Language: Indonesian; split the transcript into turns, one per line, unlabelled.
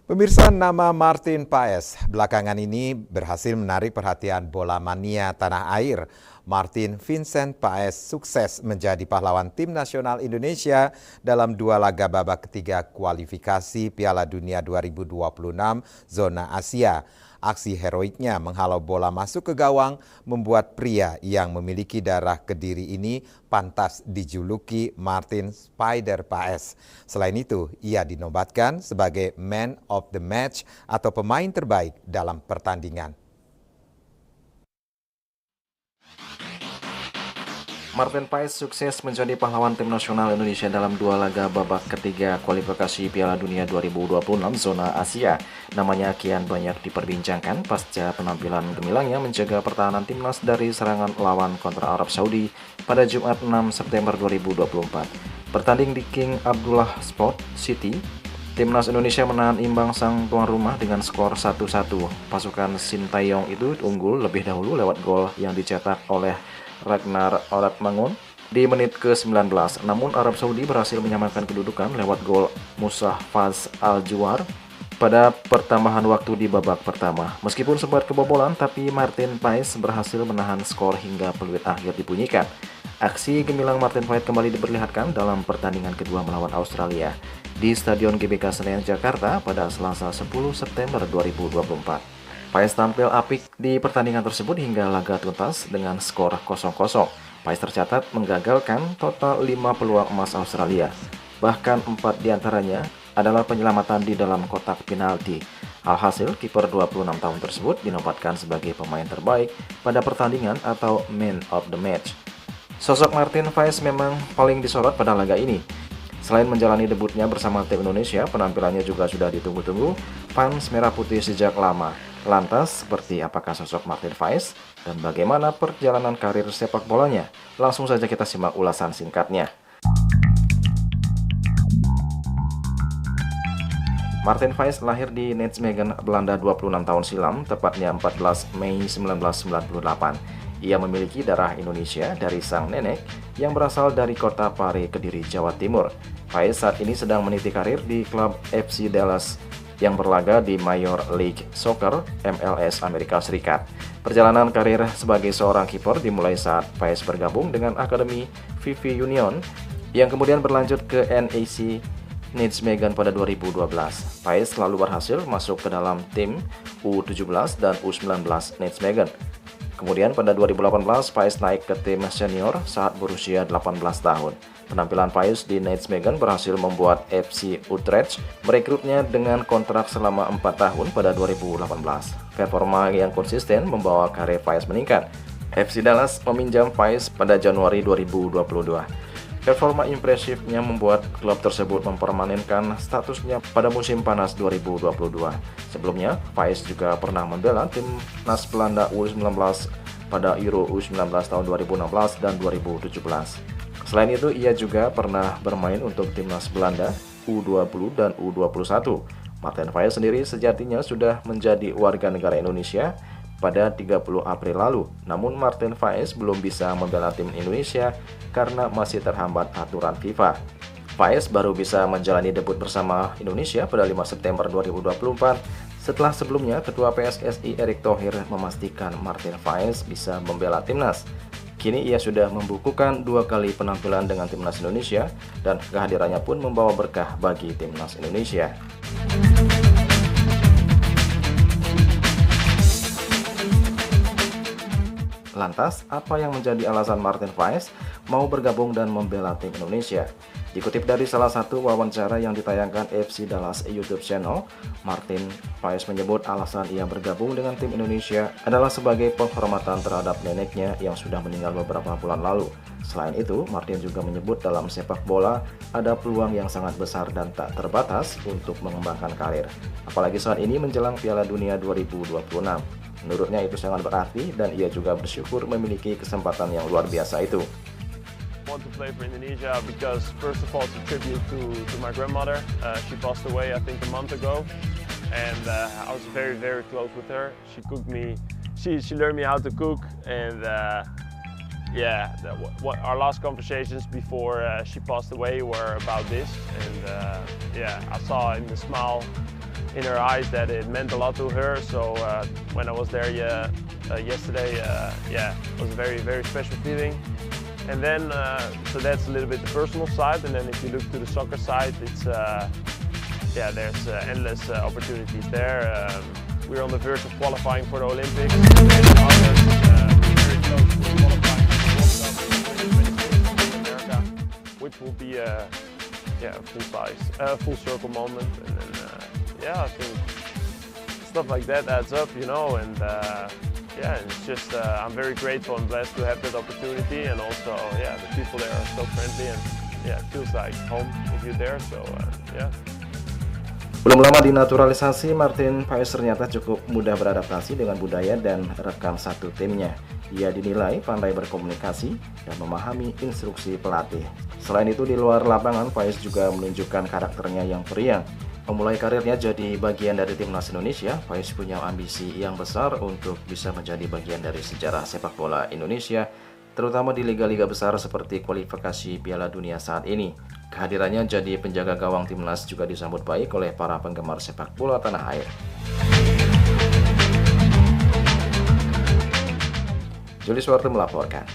Pemirsa, nama Martin Paes belakangan ini berhasil menarik perhatian bola mania tanah air. Martin Vincent Paes sukses menjadi pahlawan tim nasional Indonesia dalam 2 laga babak ketiga kualifikasi Piala Dunia 2026 zona Asia. Aksi heroiknya menghalau bola masuk ke gawang membuat pria yang memiliki darah Kediri ini pantas dijuluki Martin Spider Paes. Selain itu, ia dinobatkan sebagai Man of the Match atau pemain terbaik dalam pertandingan.
Martin Paes sukses menjadi pahlawan tim nasional Indonesia dalam 2 laga babak ketiga kualifikasi Piala Dunia 2026 zona Asia. Namanya kian banyak diperbincangkan pasca penampilan gemilangnya menjaga pertahanan timnas dari serangan lawan kontra Arab Saudi pada Jumat 6 September 2024. Bertanding di King Abdullah Sport City, timnas Indonesia menahan imbang sang tuan rumah dengan skor 1-1. Pasukan Sintayong itu unggul lebih dahulu lewat gol yang dicetak oleh Ragnar Oratmangun di menit ke-19. Namun Arab Saudi berhasil menyamakan kedudukan lewat gol Musa Faz Al-Juwar pada pertambahan waktu di babak pertama. Meskipun sempat kebobolan, tapi Martin Paes berhasil menahan skor hingga peluit akhir dibunyikan. Aksi gemilang Martin Paes kembali diperlihatkan dalam pertandingan kedua melawan Australia di Stadion GBK Senayan, Jakarta pada Selasa 10 September 2024. Paes tampil apik di pertandingan tersebut hingga laga tuntas dengan skor 0-0. Paes tercatat menggagalkan total 5 peluang emas Australia. Bahkan 4 diantaranya adalah penyelamatan di dalam kotak penalti. Alhasil, kiper 26 tahun tersebut dinobatkan sebagai pemain terbaik pada pertandingan atau Man of the Match. Sosok Martin Paes memang paling disorot pada laga ini. Selain menjalani debutnya bersama tim Indonesia, penampilannya juga sudah ditunggu-tunggu fans Merah Putih sejak lama. Lantas, seperti apakah sosok Martin Paes dan bagaimana perjalanan karir sepak bolanya? Langsung saja kita simak ulasan singkatnya. Martin Paes lahir di Nijmegen, Belanda 26 tahun silam, tepatnya 14 Mei 1998. Ia memiliki darah Indonesia dari sang nenek yang berasal dari kota Pare, Kediri, Jawa Timur. Paes saat ini sedang meniti karir di klub FC Dallas yang berlaga di Major League Soccer MLS Amerika Serikat. Perjalanan karir sebagai seorang kiper dimulai saat Paes bergabung dengan Akademi VV Union yang kemudian berlanjut ke NEC Nijmegen pada 2012. Paes selalu berhasil masuk ke dalam tim U17 dan U19 Nijmegen. Kemudian pada 2018 Paes naik ke tim senior saat berusia 18 tahun. Penampilan Paes di Nijmegen berhasil membuat FC Utrecht merekrutnya dengan kontrak selama 4 tahun pada 2018. Performa yang konsisten membawa karir Paes meningkat. FC Dallas meminjam Paes pada Januari 2022. Performa impresifnya membuat klub tersebut mempermanenkan statusnya pada musim panas 2022. Sebelumnya, Paes juga pernah membela timnas Belanda U19 pada Euro U19 tahun 2016 dan 2017. Selain itu, ia juga pernah bermain untuk timnas Belanda U20 dan U21. Martin Paes sendiri sejatinya sudah menjadi warga negara Indonesia pada 30 April lalu. Namun Martin Paes belum bisa membela tim Indonesia karena masih terhambat aturan FIFA. Paes baru bisa menjalani debut bersama Indonesia pada 5 September 2024 setelah sebelumnya Ketua PSSI Erick Thohir memastikan Martin Paes bisa membela timnas. Kini ia sudah membukukan 2 kali penampilan dengan timnas Indonesia dan kehadirannya pun membawa berkah bagi timnas Indonesia. Lantas, apa yang menjadi alasan Martin Paes mau bergabung dan membela tim Indonesia? Dikutip dari salah satu wawancara yang ditayangkan FC Dallas YouTube channel, Martin Paes menyebut alasan ia bergabung dengan tim Indonesia adalah sebagai penghormatan terhadap neneknya yang sudah meninggal beberapa bulan lalu. Selain itu, Martin juga menyebut dalam sepak bola ada peluang yang sangat besar dan tak terbatas untuk mengembangkan karir. Apalagi saat ini menjelang Piala Dunia 2026. Menurutnya itu sangat berarti dan ia juga bersyukur memiliki kesempatan yang luar biasa itu.
I want to play for Indonesia because first of all it's a tribute to my grandmother. She passed away I think a month ago, and I was very close with her. She cooked me. She learned me how to cook, and what our last conversations before she passed away were about this, and I saw in the smile in her eyes that it meant a lot to her. So when I was there yesterday, yeah, it was a very, very special feeling. And then, so that's a little bit the personal side. And then if you look to the soccer side, it's yeah, there's endless opportunities there. We're on the verge of qualifying for the Olympics. And then others, very close to qualifying for the World Cup in America, which will be a full circle moment. And then, yeah, I think stuff like that adds up, you know, and yeah, and it's just I'm very grateful and blessed to have that opportunity, and also, yeah, the people there are so friendly, and yeah, it feels like home if you're there. So yeah.
Belum lama dinaturalisasi, Martin Paes ternyata cukup mudah beradaptasi dengan budaya dan rekan satu timnya. Ia dinilai pandai berkomunikasi dan memahami instruksi pelatih. Selain itu, di luar lapangan, Paes juga menunjukkan karakternya yang periang. Memulai karirnya jadi bagian dari timnas Indonesia, Paes punya ambisi yang besar untuk bisa menjadi bagian dari sejarah sepak bola Indonesia, terutama di liga-liga besar seperti kualifikasi Piala Dunia saat ini. Kehadirannya jadi penjaga gawang timnas juga disambut baik oleh para penggemar sepak bola tanah air. Juli Suwarto melaporkan.